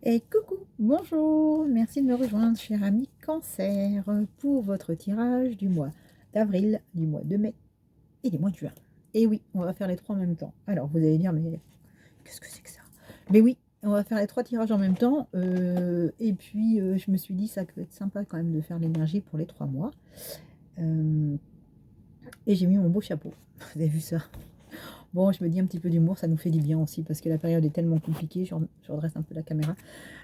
Et coucou, bonjour, merci de me rejoindre, cher ami Cancer, pour votre tirage du mois d'avril, du mois de mai et du mois de juin. Et oui, on va faire les trois en même temps. Alors, vous allez dire, mais qu'est-ce que c'est que ça? Mais oui, on va faire les trois tirages en même temps. Et puis, je me suis dit, ça peut être sympa quand même de faire l'énergie pour les 3 mois. Euh, et j'ai mis mon beau chapeau. Vous avez vu ça? Bon, je me dis un petit peu d'humour, ça nous fait du bien aussi, parce que la période est tellement compliquée. Je redresse un peu la caméra.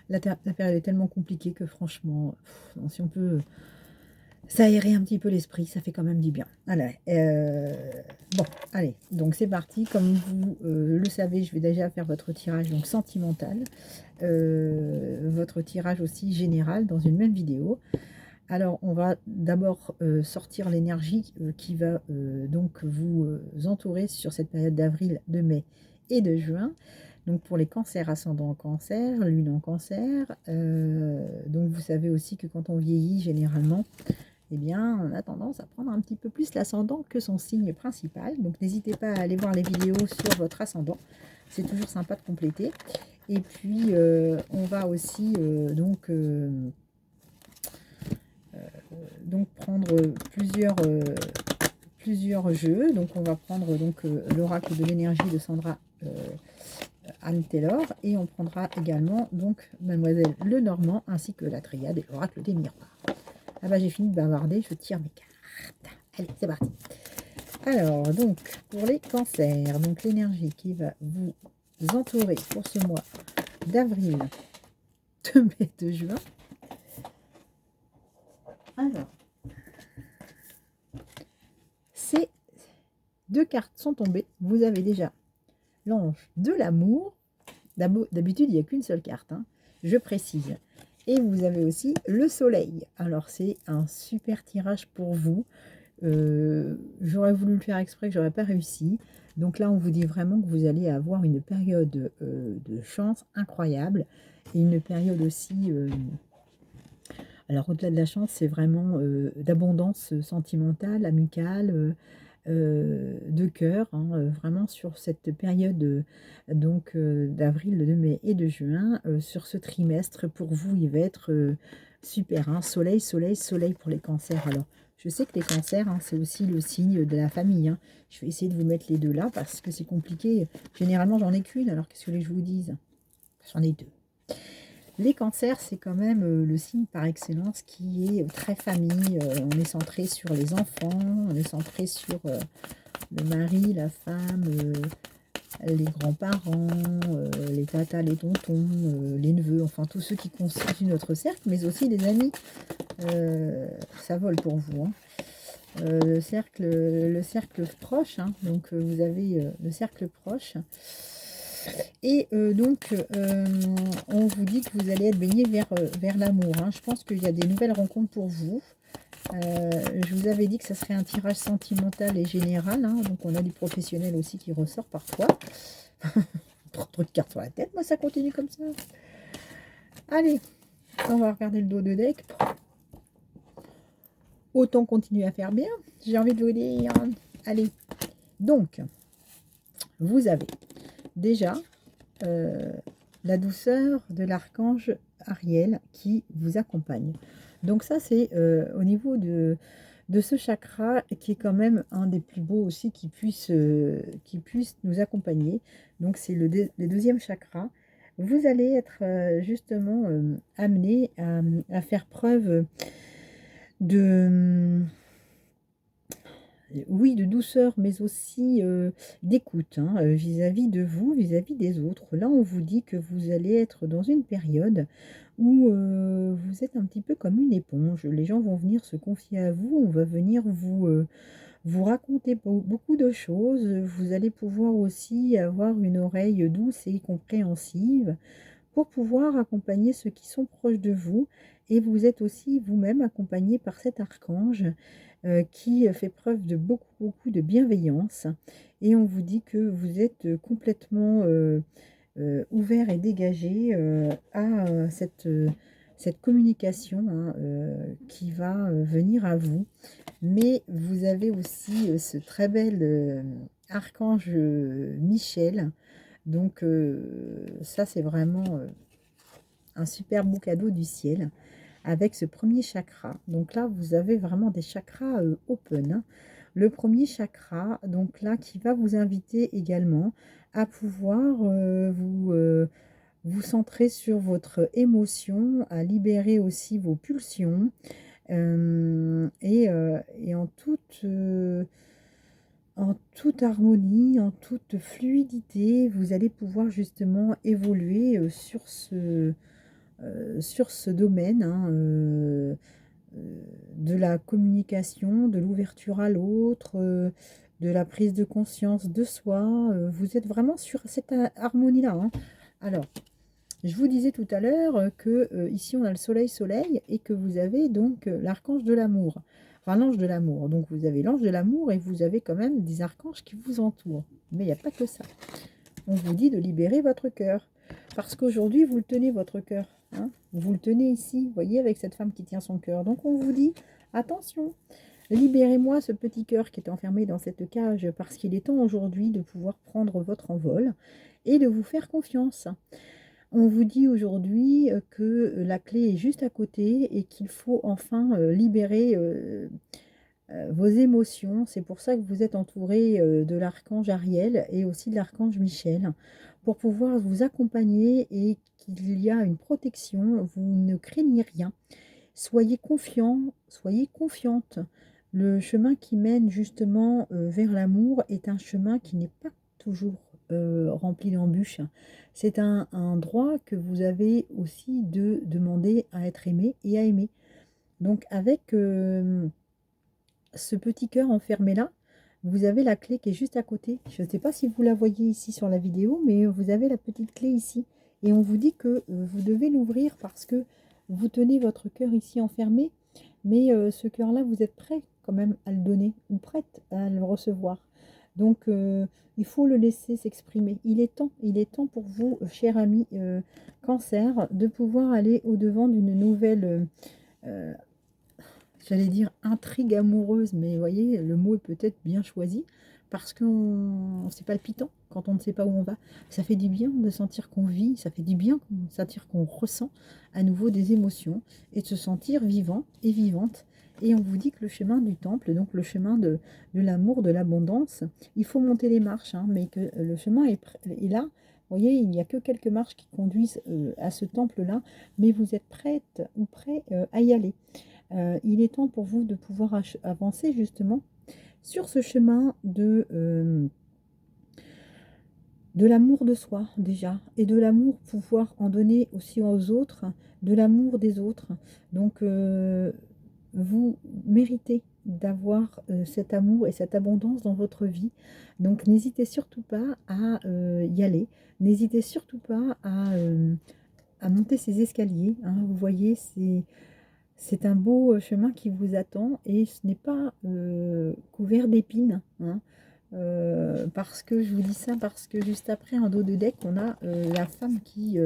La période est tellement compliquée que franchement, non, si on peut s'aérer un petit peu l'esprit, ça fait quand même du bien. Allez, bon, allez, donc c'est parti. Comme vous le savez, je vais déjà faire votre tirage donc sentimental, votre tirage aussi général dans une même vidéo. Alors, on va d'abord sortir l'énergie qui va donc vous entourer sur cette période d'avril, de mai et de juin. Donc, pour les cancers ascendant en cancer, lune en cancer. Donc, vous savez aussi que quand on vieillit, généralement, eh bien, on a tendance à prendre un petit peu plus l'ascendant que son signe principal. Donc, n'hésitez pas à aller voir les vidéos sur votre ascendant. C'est toujours sympa de compléter. Et puis, on va aussi donc prendre plusieurs jeux. Donc on va prendre l'oracle de l'énergie de Sandra Anne Taylor, et on prendra également donc Mademoiselle Lenormand ainsi que la triade et l'oracle des miroirs. Ah bah j'ai fini de bavarder, je tire mes cartes. Allez, c'est parti. Alors donc pour les cancers, donc l'énergie qui va vous entourer pour ce mois d'avril, de mai, de juin. Alors, ces deux cartes sont tombées. Vous avez déjà l'ange de l'amour. D'habitude, il n'y a qu'une seule carte, hein, je précise. Et vous avez aussi le soleil. Alors, c'est un super tirage pour vous. J'aurais voulu le faire exprès, que j'aurais pas réussi. Donc là, on vous dit vraiment que vous allez avoir une période de chance incroyable. Et une période aussi... alors, au-delà de la chance, c'est vraiment d'abondance sentimentale, amicale, de cœur, hein, vraiment sur cette période d'avril, de mai et de juin. Sur ce trimestre, pour vous, il va être super, hein, soleil, soleil, soleil pour les cancers. Alors, je sais que les cancers, hein, c'est aussi le signe de la famille, hein. Je vais essayer de vous mettre les deux là parce que c'est compliqué. Généralement, j'en ai qu'une, alors qu'est-ce que je vous dise? J'en ai deux. Les cancers, c'est quand même le signe par excellence qui est très famille. On est centré sur les enfants, on est centré sur le mari, la femme, les grands-parents, les tatas, les tontons, les neveux, enfin tous ceux qui constituent notre cercle, mais aussi les amis. Ça vole pour vous, hein. Le cercle proche, hein, donc vous avez le cercle proche. Et on vous dit que vous allez être baigné vers l'amour, hein. Je pense qu'il y a des nouvelles rencontres pour vous. Je vous avais dit que ça serait un tirage sentimental et général, hein. Donc on a du professionnel aussi qui ressort parfois. Trop de cartes sur la tête, moi ça continue comme ça. Allez, on va regarder le dos de deck. Autant continuer à faire bien, j'ai envie de vous dire. Allez, donc, vous avez déjà la douceur de l'archange Ariel qui vous accompagne. Donc ça, c'est au niveau de ce chakra qui est quand même un des plus beaux aussi qui puisse nous accompagner. Donc c'est le deuxième chakra. Vous allez être justement amené à faire preuve de, oui, de douceur, mais aussi d'écoute, hein, vis-à-vis de vous, vis-à-vis des autres. Là, on vous dit que vous allez être dans une période où vous êtes un petit peu comme une éponge. Les gens vont venir se confier à vous, on va venir vous raconter beaucoup de choses. Vous allez pouvoir aussi avoir une oreille douce et compréhensive pour pouvoir accompagner ceux qui sont proches de vous. Et vous êtes aussi vous-même accompagné par cet archange qui fait preuve de beaucoup, beaucoup de bienveillance. Et on vous dit que vous êtes complètement ouvert et dégagé à cette communication, hein, qui va venir à vous. Mais vous avez aussi ce très bel archange Michel. Donc ça, c'est vraiment un super beau cadeau du ciel avec ce premier chakra. Donc là, vous avez vraiment des chakras open, hein. Le premier chakra, donc là, qui va vous inviter également à pouvoir vous centrer sur votre émotion, à libérer aussi vos pulsions et en toute harmonie, en toute fluidité, vous allez pouvoir justement évoluer sur ce domaine, hein, de la communication, de l'ouverture à l'autre, de la prise de conscience de soi. Vous êtes vraiment sur cette harmonie-là, hein. Alors, je vous disais tout à l'heure que ici on a le soleil et que vous avez donc l'archange de l'amour, enfin l'ange de l'amour. Donc vous avez l'ange de l'amour et vous avez quand même des archanges qui vous entourent. Mais il n'y a pas que ça. On vous dit de libérer votre cœur. Parce qu'aujourd'hui, vous le tenez, votre cœur, hein. Vous le tenez ici, vous voyez, avec cette femme qui tient son cœur. Donc on vous dit, attention, libérez-moi ce petit cœur qui est enfermé dans cette cage, parce qu'il est temps aujourd'hui de pouvoir prendre votre envol et de vous faire confiance. On vous dit aujourd'hui que la clé est juste à côté et qu'il faut enfin libérer vos émotions. C'est pour ça que vous êtes entouré de l'archange Ariel et aussi de l'archange Michel pour pouvoir vous accompagner et qu'il y a une protection. Vous ne craignez rien. Soyez confiant, soyez confiante. Le chemin qui mène justement vers l'amour est un chemin qui n'est pas toujours rempli d'embûches. C'est un droit que vous avez aussi de demander à être aimé et à aimer. Donc avec ce petit cœur enfermé là, vous avez la clé qui est juste à côté. Je ne sais pas si vous la voyez ici sur la vidéo, mais vous avez la petite clé ici. Et on vous dit que vous devez l'ouvrir parce que vous tenez votre cœur ici enfermé, mais ce cœur-là, vous êtes prêt quand même à le donner ou prête à le recevoir. Donc, il faut le laisser s'exprimer. Il est temps pour vous, cher ami Cancer, de pouvoir aller au-devant d'une nouvelle j'allais dire intrigue amoureuse, mais vous voyez, le mot est peut-être bien choisi, parce que c'est palpitant quand on ne sait pas où on va. Ça fait du bien de sentir qu'on vit, ça fait du bien de sentir qu'on ressent à nouveau des émotions, et de se sentir vivant et vivante. Et on vous dit que le chemin du temple, donc le chemin de l'amour, de l'abondance, il faut monter les marches, hein, mais que le chemin est là. Vous voyez, il n'y a que quelques marches qui conduisent à ce temple-là, mais vous êtes prête ou prêt à y aller. Il est temps pour vous de pouvoir avancer justement sur ce chemin de l'amour de soi déjà, et de l'amour pouvoir en donner aussi aux autres, de l'amour des autres. Donc vous méritez d'avoir cet amour et cette abondance dans votre vie. Donc n'hésitez surtout pas à y aller, n'hésitez surtout pas à monter ces escaliers, hein. Vous voyez, c'est un beau chemin qui vous attend et ce n'est pas couvert d'épines, hein. Parce que je vous dis ça, parce que juste après, en dos de deck, on a la femme qui,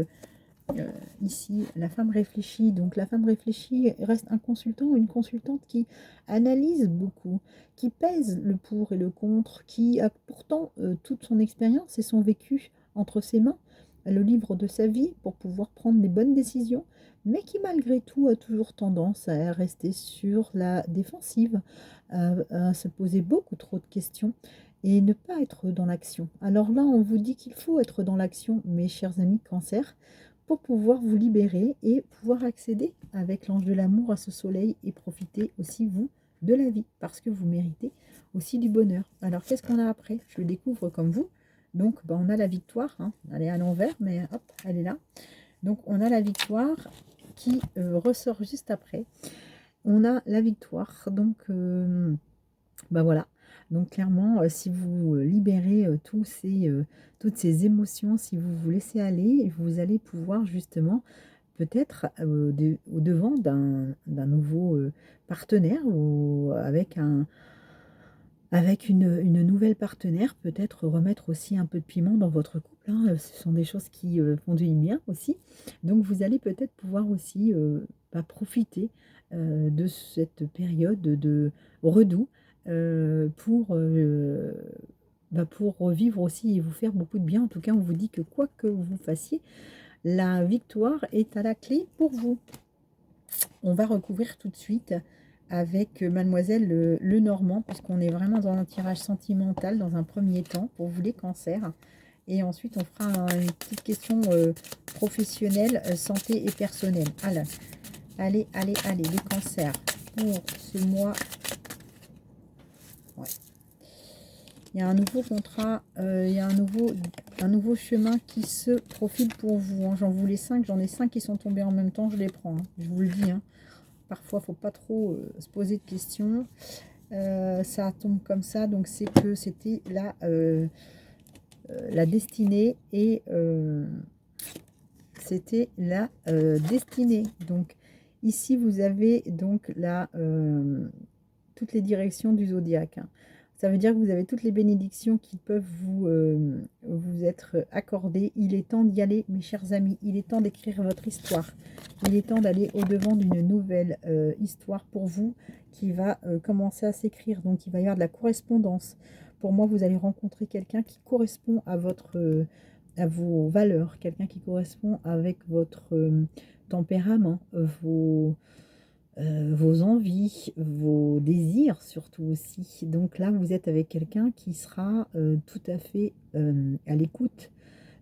ici, la femme réfléchie. Donc la femme réfléchie reste un consultant ou une consultante qui analyse beaucoup, qui pèse le pour et le contre, qui a pourtant toute son expérience et son vécu entre ses mains, le livre de sa vie pour pouvoir prendre des bonnes décisions, mais qui malgré tout a toujours tendance à rester sur la défensive, à se poser beaucoup trop de questions et ne pas être dans l'action. Alors là, on vous dit qu'il faut être dans l'action, mes chers amis Cancer, pour pouvoir vous libérer et pouvoir accéder avec l'ange de l'amour à ce soleil et profiter aussi, vous, de la vie, parce que vous méritez aussi du bonheur. Alors, qu'est-ce qu'on a après? Je le découvre comme vous. Donc, on a la victoire, hein. Elle est à l'envers, mais hop, elle est là. Donc, on a la victoire qui ressort juste après. On a la victoire, donc voilà. Donc clairement, si vous libérez toutes ces émotions, si vous vous laissez aller, vous allez pouvoir justement peut-être au-devant d'un nouveau partenaire ou avec une nouvelle partenaire, peut-être remettre aussi un peu de piment dans votre couple, hein. Ce sont des choses qui font du bien aussi. Donc vous allez peut-être pouvoir aussi profiter de cette période de redoux pour revivre aussi et vous faire beaucoup de bien. En tout cas, on vous dit que quoi que vous fassiez, La victoire est à la clé pour vous. On va recouvrir tout de suite avec Mademoiselle Lenormand, puisqu'on est vraiment dans un tirage sentimental dans un premier temps pour vous les cancers. Et ensuite, on fera une petite question professionnelle, santé et personnelle. Alors, allez, les cancers pour ce mois. Ouais. Il y a un nouveau contrat, il y a un nouveau chemin qui se profile pour vous. Hein. J'en voulais 5, j'en ai 5 qui sont tombés en même temps, je les prends. Hein. Je vous le dis. Hein. Parfois, il ne faut pas trop se poser de questions. Ça tombe comme ça, donc c'est que c'était la destinée et c'était la destinée. Donc ici, vous avez donc toutes les directions du zodiaque. Hein. Ça veut dire que vous avez toutes les bénédictions qui peuvent vous être accordées. Il est temps d'y aller, mes chers amis. Il est temps d'écrire votre histoire. Il est temps d'aller au-devant d'une nouvelle histoire pour vous qui va commencer à s'écrire. Donc, il va y avoir de la correspondance. Pour moi, vous allez rencontrer quelqu'un qui correspond à vos valeurs, quelqu'un qui correspond avec votre tempérament, vos envies, vos désirs surtout aussi. Donc là, vous êtes avec quelqu'un qui sera tout à fait à l'écoute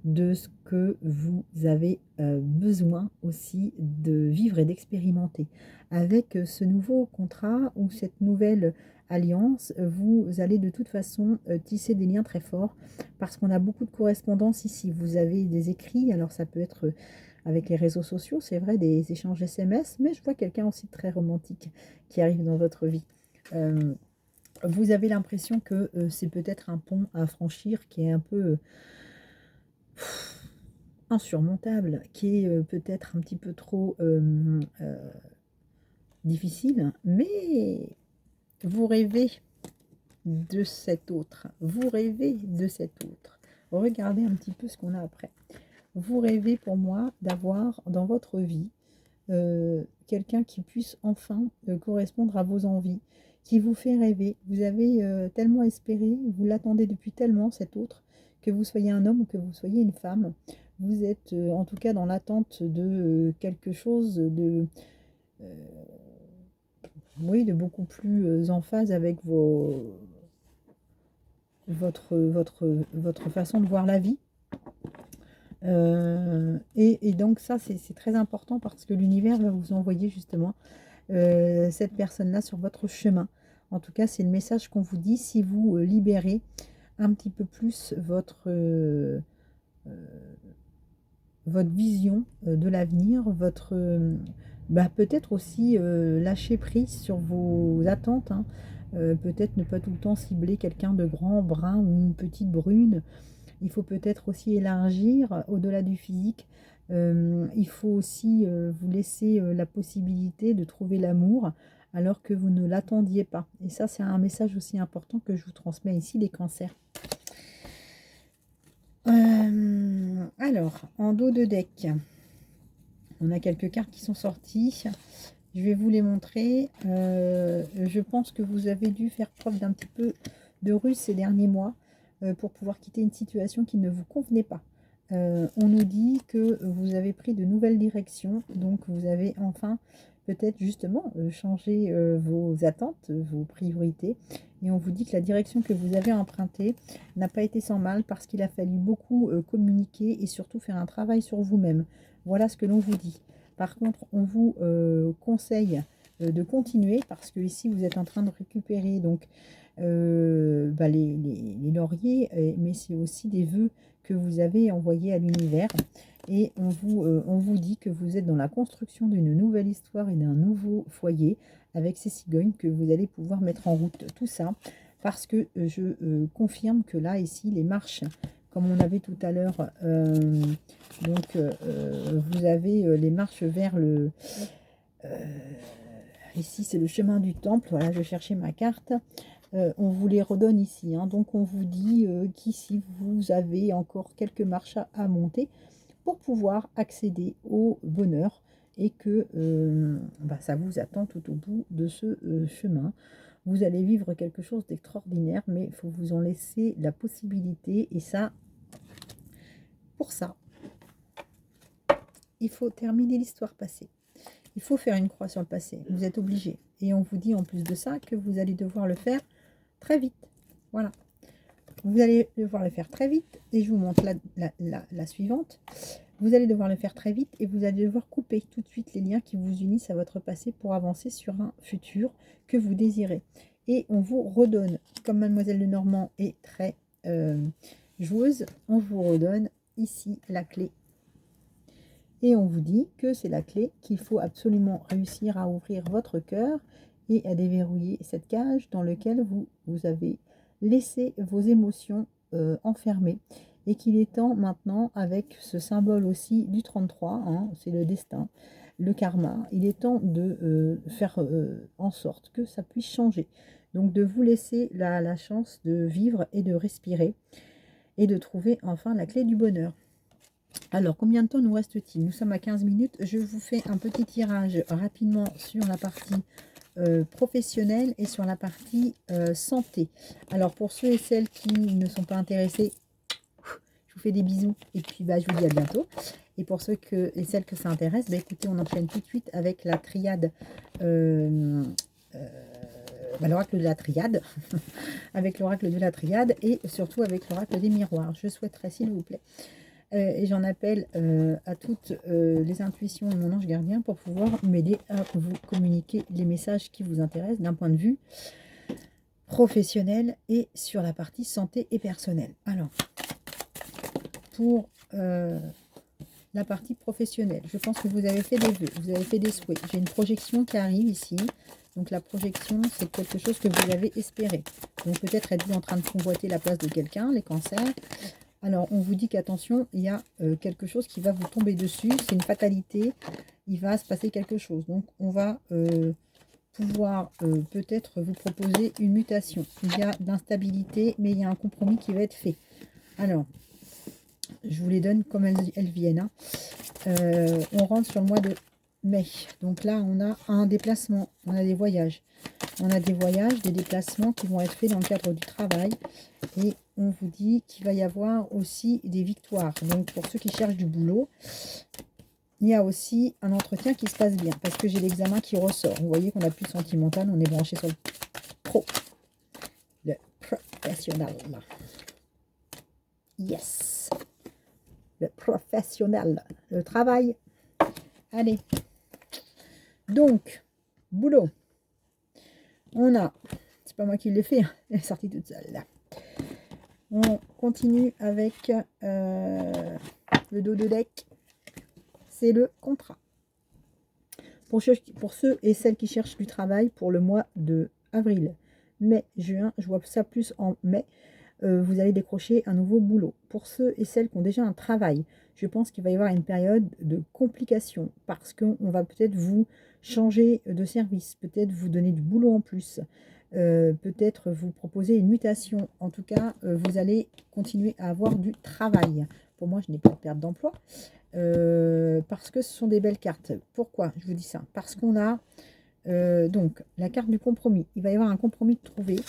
de ce que vous avez besoin aussi de vivre et d'expérimenter. Avec ce nouveau contrat ou cette nouvelle alliance, vous allez de toute façon tisser des liens très forts parce qu'on a beaucoup de correspondance ici. Vous avez des écrits, alors ça peut être avec les réseaux sociaux, c'est vrai, des échanges SMS, mais je vois quelqu'un aussi de très romantique qui arrive dans votre vie. Vous avez l'impression que c'est peut-être un pont à franchir qui est un peu insurmontable, qui est peut-être un petit peu trop difficile, mais vous rêvez de cet autre. Vous rêvez de cet autre. Regardez un petit peu ce qu'on a après. Vous rêvez pour moi d'avoir dans votre vie quelqu'un qui puisse enfin correspondre à vos envies, qui vous fait rêver. Vous avez tellement espéré, vous l'attendez depuis tellement cet autre, que vous soyez un homme ou que vous soyez une femme. Vous êtes en tout cas dans l'attente de quelque chose euh, oui, de beaucoup plus en phase avec votre façon de voir la vie. Et donc ça, c'est très important parce que l'univers va vous envoyer justement cette personne-là sur votre chemin. En tout cas, c'est le message qu'on vous dit si vous libérez un petit peu plus votre vision de l'avenir, peut-être aussi lâcher prise sur vos attentes. Hein. Peut-être ne pas tout le temps cibler quelqu'un de grand, brun ou une petite brune. Il faut peut-être aussi élargir au-delà du physique. Il faut aussi vous laisser la possibilité de trouver l'amour alors que vous ne l'attendiez pas. Et ça, c'est un message aussi important que je vous transmets ici, les cancers. Alors, en dos de deck, on a quelques cartes qui sont sorties. Je vais vous les montrer. Je pense que vous avez dû faire preuve d'un petit peu de ruse ces derniers mois pour pouvoir quitter une situation qui ne vous convenait pas. On nous dit que vous avez pris de nouvelles directions, donc vous avez enfin peut-être justement changé vos attentes, vos priorités, et on vous dit que la direction que vous avez empruntée n'a pas été sans mal parce qu'il a fallu beaucoup communiquer et surtout faire un travail sur vous-même. Voilà ce que l'on vous dit. Par contre, on vous conseille de continuer parce que ici vous êtes en train de récupérer donc les lauriers, mais c'est aussi des vœux que vous avez envoyés à l'univers. Et on vous dit que vous êtes dans la construction d'une nouvelle histoire et d'un nouveau foyer avec ces cigognes que vous allez pouvoir mettre en route. Tout ça parce que je confirme que là, ici, les marches, comme on avait tout à l'heure, vous avez les marches vers le... ici, c'est le chemin du temple. Voilà, je cherchais ma carte. On vous les redonne ici. Hein. Donc, on vous dit qu'ici, vous avez encore quelques marches à monter pour pouvoir accéder au bonheur et que ça vous attend tout au bout de ce chemin. Vous allez vivre quelque chose d'extraordinaire, mais il faut vous en laisser la possibilité. Et ça, pour ça, il faut terminer l'histoire passée. Il faut faire une croix sur le passé. Vous êtes obligé. Et on vous dit en plus de ça que vous allez devoir le faire très vite. Voilà. Vous allez devoir le faire très vite. Et je vous montre la suivante. Vous allez devoir le faire très vite et vous allez devoir couper tout de suite les liens qui vous unissent à votre passé pour avancer sur un futur que vous désirez. Et on vous redonne, comme Mademoiselle Lenormand est très joueuse, on vous redonne ici la clé. Et on vous dit que c'est la clé qu'il faut absolument réussir à ouvrir votre cœur et à déverrouiller cette cage dans laquelle vous avez laissé vos émotions enfermées. Et qu'il est temps maintenant, avec ce symbole aussi du 33, hein, c'est le destin, le karma, il est temps de faire en sorte que ça puisse changer. Donc de vous laisser la chance de vivre et de respirer et de trouver enfin la clé du bonheur. Alors, combien de temps nous reste-t-il? Nous sommes à 15 minutes. Je vous fais un petit tirage rapidement sur la partie professionnelle et sur la partie santé. Alors, pour ceux et celles qui ne sont pas intéressés, je vous fais des bisous et puis je vous dis à bientôt. Et pour ceux et celles que ça intéresse, écoutez, on enchaîne tout de suite avec la triade, l'oracle de la triade, avec l'oracle de la triade et surtout avec l'oracle des miroirs. Je souhaiterais, s'il vous plaît, et j'en appelle à toutes les intuitions de mon ange gardien pour pouvoir m'aider à vous communiquer les messages qui vous intéressent d'un point de vue professionnel et sur la partie santé et personnelle. Alors, pour la partie professionnelle, je pense que vous avez fait des vœux, vous avez fait des souhaits. J'ai une projection qui arrive ici. Donc la projection, c'est quelque chose que vous avez espéré. Donc peut-être êtes-vous en train de convoiter la place de quelqu'un, les cancers. Alors, on vous dit qu'attention, il y a quelque chose qui va vous tomber dessus. C'est une fatalité. Il va se passer quelque chose. Donc, on va pouvoir peut-être vous proposer une mutation. Il y a d'instabilité, mais il y a un compromis qui va être fait. Alors, je vous les donne comme elles viennent. Hein. On rentre sur le mois de mai. Donc là, on a un déplacement. On a des voyages. On a des voyages, des déplacements qui vont être faits dans le cadre du travail. Et on vous dit qu'il va y avoir aussi des victoires. Donc, pour ceux qui cherchent du boulot, il y a aussi un entretien qui se passe bien. Parce que j'ai l'examen qui ressort. Vous voyez qu'on n'a plus sentimental, on est branché sur le pro. Le professionnel. Yes. Le professionnel. Le travail. Allez. Donc, boulot. On a, c'est pas moi qui l'ai fait, hein, elle est sortie toute seule là. On continue avec le dos de deck, c'est le contrat. Pour ceux et celles qui cherchent du travail pour le mois de avril, mai, juin, je vois ça plus en mai, vous allez décrocher un nouveau boulot. Pour ceux et celles qui ont déjà un travail, je pense qu'il va y avoir une période de complication parce qu'on va peut-être vous changer de service, peut-être vous donner du boulot en plus, peut-être vous proposer une mutation. En tout cas, vous allez continuer à avoir du travail. Pour moi, je n'ai pas de perte d'emploi parce que ce sont des belles cartes. Pourquoi je vous dis ça? Parce qu'on a donc la carte du compromis. Il va y avoir un compromis de trouver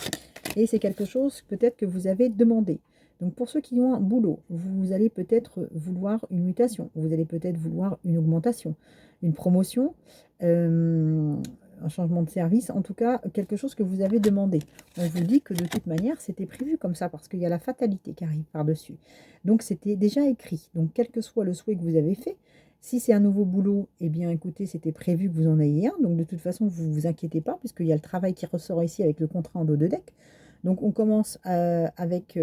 et c'est quelque chose peut-être que vous avez demandé. Donc pour ceux qui ont un boulot, vous allez peut-être vouloir une mutation, vous allez peut-être vouloir une augmentation, une promotion, un changement de service, en tout cas quelque chose que vous avez demandé. On vous dit que de toute manière c'était prévu comme ça parce qu'il y a la fatalité qui arrive par-dessus. Donc c'était déjà écrit. Donc quel que soit le souhait que vous avez fait, si c'est un nouveau boulot, eh bien écoutez, c'était prévu que vous en ayez un. Donc de toute façon, vous ne vous inquiétez pas puisqu'il y a le travail qui ressort ici avec le contrat en dos de deck. Donc on commence avec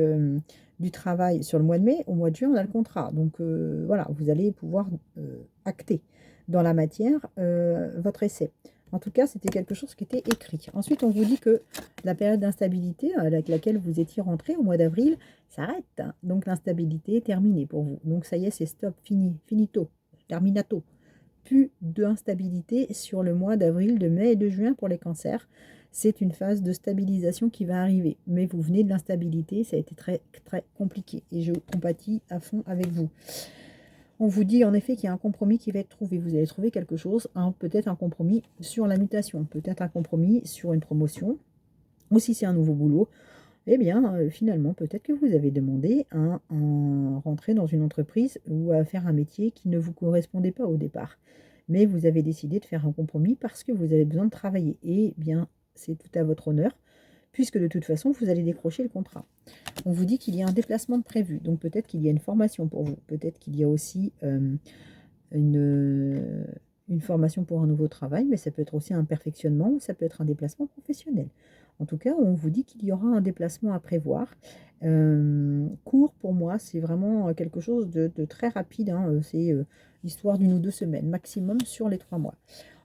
du travail sur le mois de mai. Au mois de juin, on a le contrat. Donc voilà, vous allez pouvoir acter dans la matière votre essai. En tout cas, c'était quelque chose qui était écrit. Ensuite, on vous dit que la période d'instabilité avec laquelle vous étiez rentré au mois d'avril s'arrête. Donc l'instabilité est terminée pour vous. Donc ça y est, c'est stop, fini, finito, terminato. Plus d'instabilité sur le mois d'avril, de mai et de juin pour les cancers. C'est une phase de stabilisation qui va arriver. Mais vous venez de l'instabilité, ça a été très, très compliqué. Et je compatis à fond avec vous. On vous dit en effet qu'il y a un compromis qui va être trouvé. Vous allez trouver quelque chose, peut-être un compromis sur la mutation, peut-être un compromis sur une promotion, ou si c'est un nouveau boulot, eh bien, finalement, peut-être que vous avez demandé à rentrer dans une entreprise ou à faire un métier qui ne vous correspondait pas au départ. Mais vous avez décidé de faire un compromis parce que vous avez besoin de travailler. Eh bien, c'est tout à votre honneur, puisque de toute façon, vous allez décrocher le contrat. On vous dit qu'il y a un déplacement de prévu, donc peut-être qu'il y a une formation pour vous, peut-être qu'il y a aussi une, une formation pour un nouveau travail, mais ça peut être aussi un perfectionnement ou ça peut être un déplacement professionnel. En tout cas, on vous dit qu'il y aura un déplacement à prévoir. Court pour moi, c'est vraiment quelque chose de très rapide, hein, c'est l'histoire d'une ou 2 semaines maximum sur les 3 mois.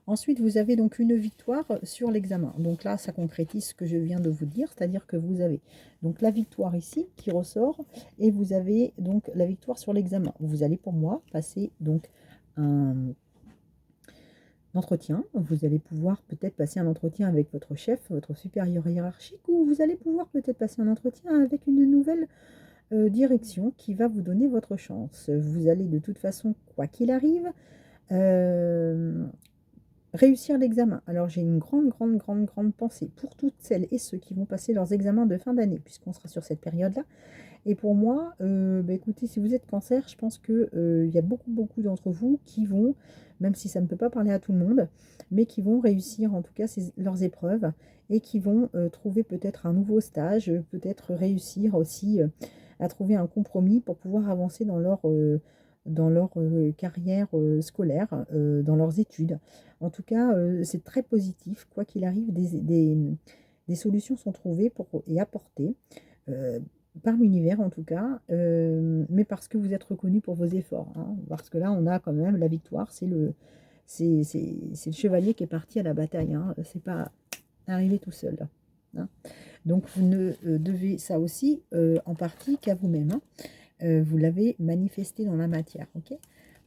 Ensuite, vous avez donc une victoire sur l'examen. Donc là, ça concrétise ce que je viens de vous dire, c'est-à-dire que vous avez donc la victoire ici qui ressort et vous avez donc la victoire sur l'examen. Vous allez pour moi passer donc un entretien. Vous allez pouvoir peut-être passer un entretien avec votre chef, votre supérieur hiérarchique, ou vous allez pouvoir peut-être passer un entretien avec une nouvelle direction qui va vous donner votre chance. Vous allez de toute façon, quoi qu'il arrive, euh, réussir l'examen. Alors j'ai une grande pensée pour toutes celles et ceux qui vont passer leurs examens de fin d'année, puisqu'on sera sur cette période-là. Et pour moi, bah, écoutez, si vous êtes cancer, je pense que, il y a beaucoup d'entre vous qui vont, même si ça ne peut pas parler à tout le monde, mais qui vont réussir en tout cas leurs épreuves et qui vont trouver peut-être un nouveau stage, peut-être réussir aussi à trouver un compromis pour pouvoir avancer dans leur carrière scolaire, dans leurs études. En tout cas, c'est très positif. Quoi qu'il arrive, des solutions sont trouvées pour, et apportées. euh, Par l'univers en tout cas, mais parce que vous êtes reconnu pour vos efforts, hein, parce que là on a quand même la victoire, c'est le chevalier qui est parti à la bataille, hein, c'est pas arrivé tout seul, hein. Donc vous ne devez ça aussi en partie qu'à vous-même, hein. Vous l'avez manifesté dans la matière, ok.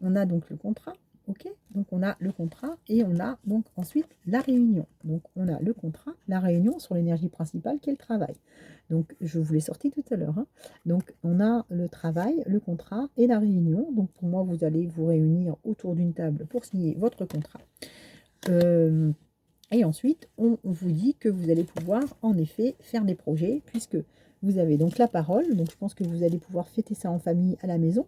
On a donc le contrat, ok. Donc on a le contrat et on a donc ensuite la réunion. Donc on a le contrat, la réunion sur l'énergie principale qui est le travail. Donc je vous l'ai sorti tout à l'heure, hein. Donc on a le travail, le contrat et la réunion. Donc pour moi, vous allez vous réunir autour d'une table pour signer votre contrat. Euh, et ensuite, on vous dit que vous allez pouvoir en effet faire des projets puisque vous avez donc la parole. Donc je pense que vous allez pouvoir fêter ça en famille à la maison.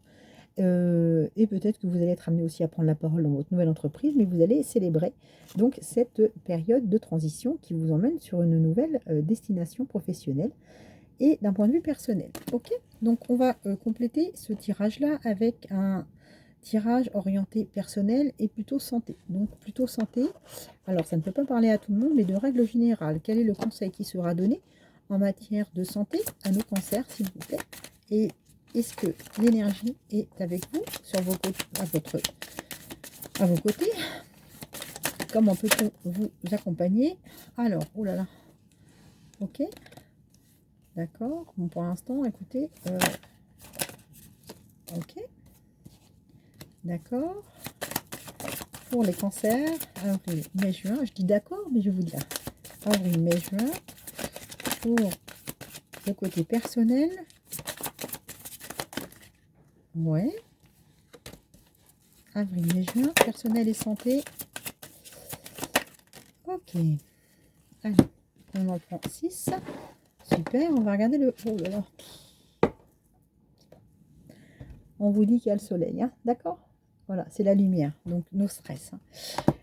Et peut-être que vous allez être amené aussi à prendre la parole dans votre nouvelle entreprise, mais vous allez célébrer donc cette période de transition qui vous emmène sur une nouvelle destination professionnelle et d'un point de vue personnel. Ok, donc on va compléter ce tirage-là avec un tirage orienté personnel et plutôt santé. Donc plutôt santé, alors ça ne peut pas parler à tout le monde, mais de règle générale, quel est le conseil qui sera donné en matière de santé à nos cancers, s'il vous plaît? Et est-ce que l'énergie est avec vous, sur vos côtés, à vos côtés? Comment peut-on vous accompagner? Alors, oh là là, ok, d'accord. Bon, pour l'instant, écoutez, ok, d'accord. Pour les cancers, avril, mai, juin, je dis d'accord, mais je vais vous dire avril, mai, juin. Pour le côté personnel, ouais, avril, mai, juin, personnel et santé. Ok, allez, on en prend 6. Super, on va regarder le... Oh là là. On vous dit qu'il y a le soleil, hein, d'accord? Voilà, c'est la lumière, donc nos stress, hein.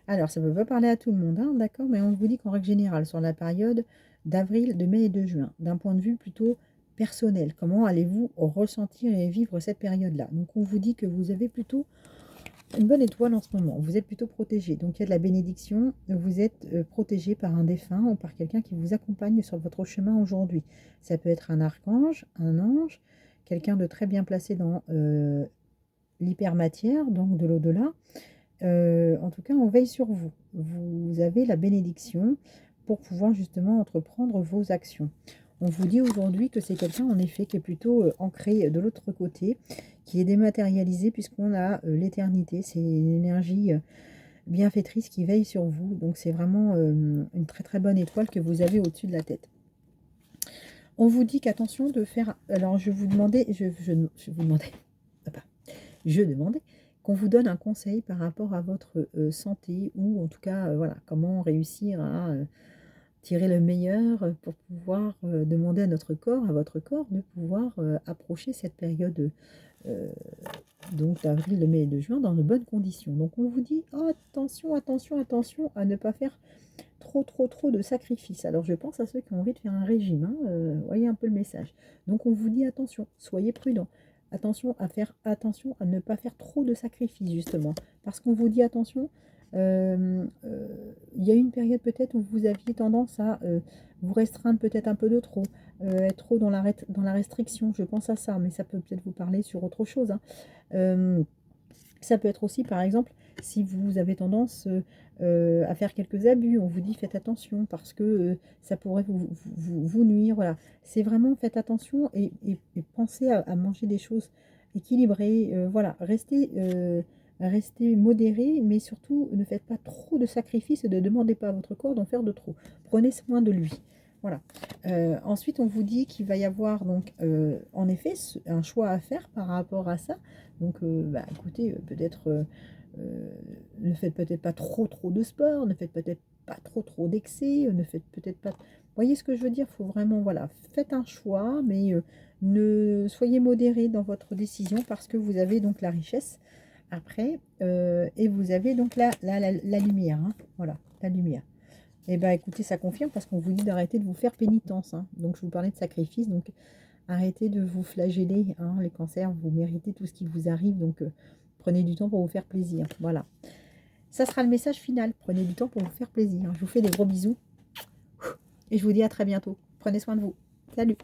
Alors, ça ne peut pas parler à tout le monde, hein, d'accord? Mais on vous dit qu'en règle générale, sur la période d'avril, de mai et de juin, d'un point de vue plutôt personnel, comment allez-vous ressentir et vivre cette période-là? Donc, on vous dit que vous avez plutôt une bonne étoile en ce moment. Vous êtes plutôt protégé. Donc, il y a de la bénédiction. Vous êtes protégé par un défunt ou par quelqu'un qui vous accompagne sur votre chemin aujourd'hui. Ça peut être un archange, un ange, quelqu'un de très bien placé dans l'hypermatière, donc de l'au-delà. En tout cas, on veille sur vous. Vous avez la bénédiction pour pouvoir justement entreprendre vos actions. On vous dit aujourd'hui que c'est quelqu'un en effet qui est plutôt ancré de l'autre côté, qui est dématérialisé puisqu'on a l'éternité. C'est une énergie bienfaitrice qui veille sur vous. Donc c'est vraiment une très bonne étoile que vous avez au-dessus de la tête. On vous dit qu'attention de faire... Alors je vous demandais... Je vous demandais... Je demandais qu'on vous donne un conseil par rapport à votre santé ou en tout cas voilà, comment réussir à tirer le meilleur pour pouvoir demander à notre corps, à votre corps, de pouvoir approcher cette période donc d'avril, de mai et de juin dans de bonnes conditions. Donc on vous dit oh, attention, attention, attention à ne pas faire trop de sacrifices. Alors je pense à ceux qui ont envie de faire un régime, hein, voyez un peu le message. Donc on vous dit attention, soyez prudents. Attention à ne pas faire trop de sacrifices justement. Parce qu'on vous dit attention, il y a une période peut-être où vous aviez tendance à vous restreindre peut-être un peu de trop, être trop dans la restriction, je pense à ça, mais ça peut peut-être vous parler sur autre chose, hein. Ça peut être aussi, par exemple, si vous avez tendance à faire quelques abus, on vous dit faites attention parce que ça pourrait vous nuire. Voilà, c'est vraiment faites attention et pensez à manger des choses équilibrées. Voilà, restez modéré, mais surtout ne faites pas trop de sacrifices et ne demandez pas à votre corps d'en faire de trop. Prenez soin de lui. Voilà. Ensuite, on vous dit qu'il va y avoir donc en effet un choix à faire par rapport à ça. Donc, bah, écoutez, peut-être ne faites peut-être pas trop de sport, ne faites peut-être pas trop d'excès, ne faites peut-être pas. Vous voyez ce que je veux dire? Il faut vraiment, voilà, faites un choix, mais ne soyez modéré dans votre décision parce que vous avez donc la richesse après et vous avez donc la lumière, hein, voilà, la lumière. Et bien, écoutez, ça confirme parce qu'on vous dit d'arrêter de vous faire pénitence, hein. Donc, je vous parlais de sacrifice. Donc, arrêtez de vous flageller, hein. Les cancers, vous méritez tout ce qui vous arrive. Donc, prenez du temps pour vous faire plaisir. Voilà. Ça sera le message final. Prenez du temps pour vous faire plaisir. Je vous fais des gros bisous. Et je vous dis à très bientôt. Prenez soin de vous. Salut!